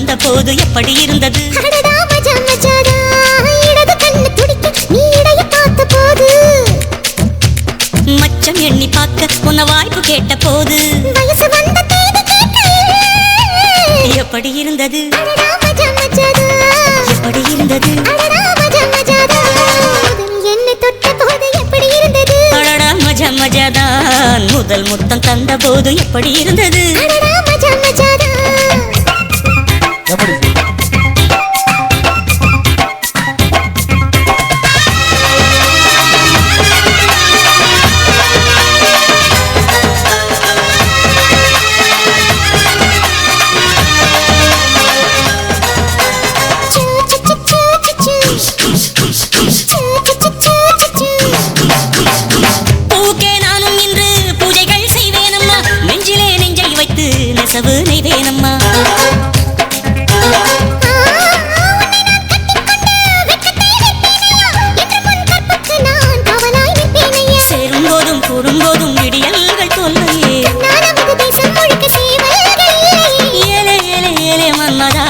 தந்த போது எப்படி இருந்தது? மச்சம் எண்ணி பார்க்க உன்ன வாய்ப்பு கேட்ட போது எப்படி இருந்தது? எப்படி இருந்தது? அடடா மஜா மஜாதான் முதல் முத்தம் தந்த போது எப்படி இருந்தது? நெசவு நெய்வேனம்மா சேரும் போதும் கூடும்போதும் விடியல்கள் தொல்லையே ஏலே ஏலே ஏலே மன்மதா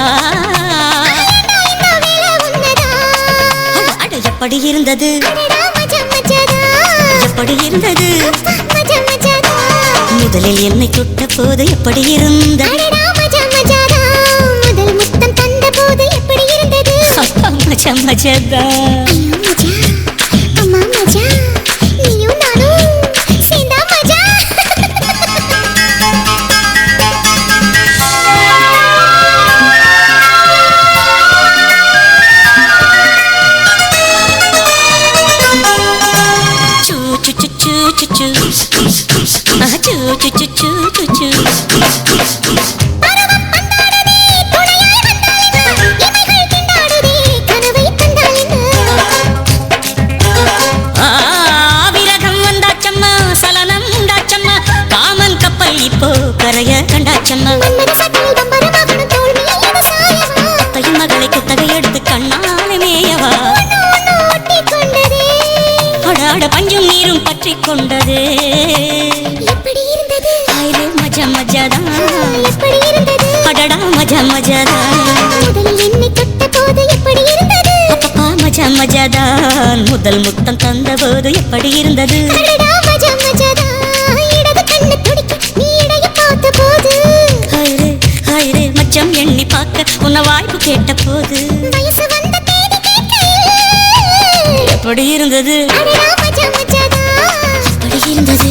அட எப்படி இருந்தது? எப்படி இருந்தது? முதலில் என்னை தொட்ட போது எப்படி இருந்தது? முதல் முத்தம் தந்த போது எப்படி இருந்தது? மஜா மஜாதா அம்மா மஜா நீயும் நானும் சேர்ந்தா மஜா. சூ சூ சூ சூ சூ விரகம் வந்தாச்சம்மா சலனம் உண்டாச்சம்மா காமன் கப்பல் இப்போ கரைய கண்டாச்சம்மா தையும் மகளை குத்தகை எடுத்து கண்ணாலே மேயவா அடாட பஞ்சும் நீரும் பற்றி கொண்டதே எப்படி இருந்தது? மஜா மஜாதான் எப்படி இருந்தது? அடடா மஜா மஜாதான் முதலில் என்னை தொட்ட போது எப்படி இருந்தது? அப்பப்பா மஜா மஜாதான் முதல் முத்தம் தந்த போது எப்படி இருந்தது? அடடா மஜா மஜாதான் இடது கண்ணு துடிக்க நீ இடைய பார்த்த போது ஹைரே மச்சம் எண்ணி பார்க்க உன்ன வாய்ப்பு கேட்ட போது வயசு வந்த தேதி கேட்க எப்படி இருந்தது? அடடா மஜா மஜாதான் எப்படி இருந்தது?